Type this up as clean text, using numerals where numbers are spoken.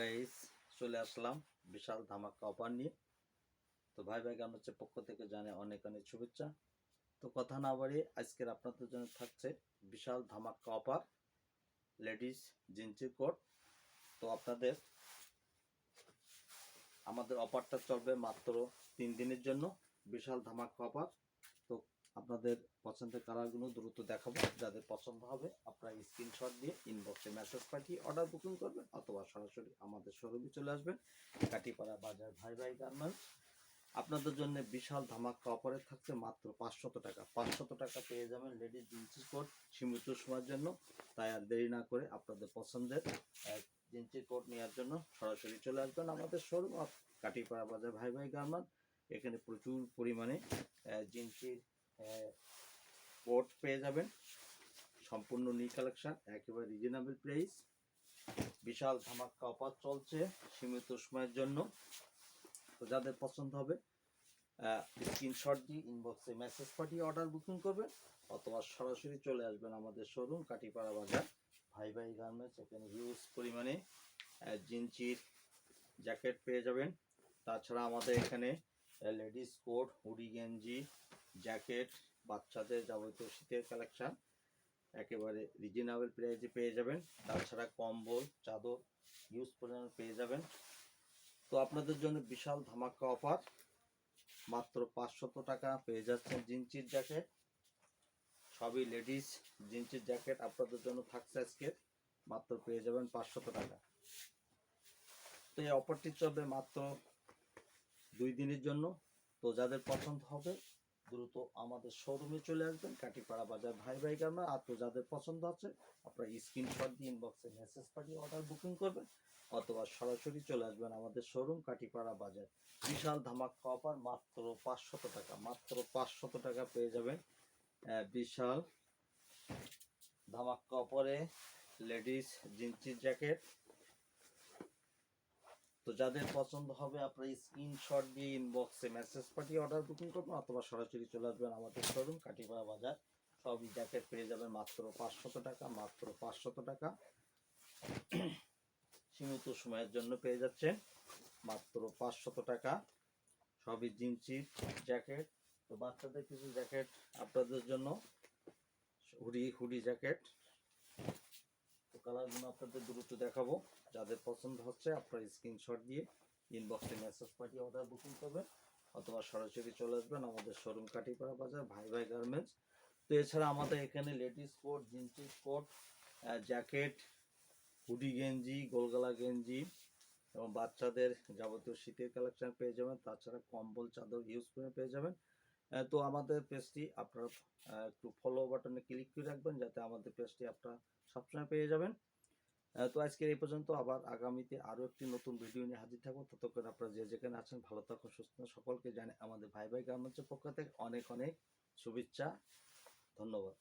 Guys, চলে আসলাম বিশাল ধামাকা offer নিয়ে। তো ভাই গার্মেন্টসের পক্ষ থেকে জানে অনেক অনেক শুভেচ্ছা। তো কথা না বাড়িয়ে আজকের আপনাদের জন্য থাকছে বিশাল ধামাকা অফার লেডিস জিন্সি কোট। তো আপনাদের আমাদের অফারটা চলবে মাত্র 3 দিনের জন্য। বিশাল ধামাকা অফার। তো আপনাদের পছন্দের কালারগুলো দ্রুত দেখাবো। যাদের পছন্দ হবে আপনারা স্ক্রিনশট দিয়ে ইনবক্সে মেসেজ পাঠিয়ে অর্ডার বুকিং করবেন অথবা সরাসরি আমাদের শোরুমে চলে আসবেন, কাটিপাড়া বাজার ভাই গার্মেন্টস। আপনাদের জন্য বিশাল ধামাকা অফারে থাকছে মাত্র 500 টাকা। 500 টাকা পেয়ে যাবেন লেডিস জিন্সি কোট সীমিত সময়ের জন্য। তাই আর দেরি না করে আপনাদের পছন্দের জিন্সি কোট নেওয়ার জন্য সরাসরি চলে আসবেন আমাদের শোরুম কাটিপাড়া বাজার ভাই গার্মেন্টস। এখানে প্রচুর পরিমাণে জিন্সির কোট পেয়ে যাবেন, সম্পূর্ণ নিউ কালেকশন, একেবারে রিজনেবল প্রাইস। বিশাল ধামাকা অফার চলছে সীমিত সময়ের জন্য। তো যাদের পছন্দ হবে স্ক্রিনশট দিয়ে ইনবক্সে মেসেজ পাঠিয়ে অর্ডার বুকিং করবেন অথবা সরাসরি চলে আসবেন আমাদের শোরুম কাটিপাড়া বাজার ভাই গার্মেন্টস। এখানে হিউজ পরিমাণে জিন্সির জ্যাকেট পেয়ে যাবেন। তাছাড়া আমাদের এখানে লেডিস কোট, হুডি গেঞ্জি, জ্যাকেট, বাচ্চাদের যাবতীয় শীতের কালেকশন একেবারে রিজনেবল প্রাইসে পেয়ে যাবেন। তাছাড়া কম্বল, চাদর ইউজ পরিমাণ পেয়ে যাবেন। তো আপনাদের জন্য বিশাল ধামাকা অফার, মাত্র 500 টাকা পেয়ে যাচ্ছেন জিন্সির জ্যাকেট। সবই লেডিস জিন্সির জ্যাকেট আপনাদের জন্য থাকছে আজকে মাত্র পেয়ে যাবেন 500 টাকা। তো এই অফারটি চলবে মাত্র 2 দিনের জন্য। তো যাদের পছন্দ হবে দ্রুত আমাদের শোরুমে চলে আসবেন কাটিপাড়া বাজার ভাই গার্মেন্টস। আর তো যাদের পছন্দ আছে আপনারা স্ক্রিনশট দিয়ে ইনবক্সে মেসেজ পাঠিয়ে অর্ডার বুকিং করবেন অথবা সরাসরি চলে আসবেন আমাদের শোরুম কাটিপাড়া বাজার। বিশাল ধামাকা অফার, মাত্র 500 টাকা। মাত্র 500 টাকা পেয়ে যাবেন বিশাল ধামাকা অফারে লেডিস জিন্সির জ্যাকেট। তো যাদের পছন্দ হবে আপনারা স্ক্রিনশট দিয়ে ইনবক্সে মেসেজ পাঠিয়ে অর্ডার বুকিং করবেন অথবা সরাসরি চলে আসবেন আমাদের শোরুম কাটিপাড়া বাজার। সবই জ্যাকেট পেয়ে যাবেন মাত্র 500 টাকা। মাত্র 500 টাকা সীমিত সময়ের জন্য পেয়ে যাচ্ছেন মাত্র 500 টাকা। সবই জিন্সির জ্যাকেট। তো বাচ্চাদের কিছু জ্যাকেট আপনাদের জন্য, হুডি জ্যাকেট। তো কালারগুলো আপনাদের দ্রুত দেখাবো। যাদের পছন্দ হচ্ছে আপনারা স্ক্রিনশট দিয়ে ইনবক্সে মেসেজ পাঠিয়ে অর্ডার বুকিং করবেন অথবা সরাসরি চলে আসবেন আমাদের শোরুম কাটিপাড়া বাজার ভাই গার্মেন্টস। তো এছাড়া আমাদের এখানে লেডিস কোট, জিন্সি কোট, জ্যাকেট, হুডি গেঞ্জি, গোলগলা গেঞ্জি এবং বাচ্চাদের যাবতীয় শীতের কালেকশন পেয়ে যাবেন। তাছাড়া কম্বল, চাদর ইউজ করে পেয়ে যাবেন। তো আমাদের পেজটি আপনারা একটু ফলো বাটনে ক্লিক করে রাখবেন যাতে আমাদের পেজটি আপনারা সবসময় পেয়ে যাবেন। তো আজকের এই পর্যন্ত, আবার আগামীতে আরও একটি নতুন ভিডিও নিয়ে হাজির থাকবো। ততক্ষণ আপনারা যে যেখানে আছেন ভালো থাকুন, সুস্থ থাকুন। সকলকে জানে আমাদের ভাই গার্মেন্টসের পক্ষ থেকে অনেক অনেক শুভেচ্ছা। ধন্যবাদ।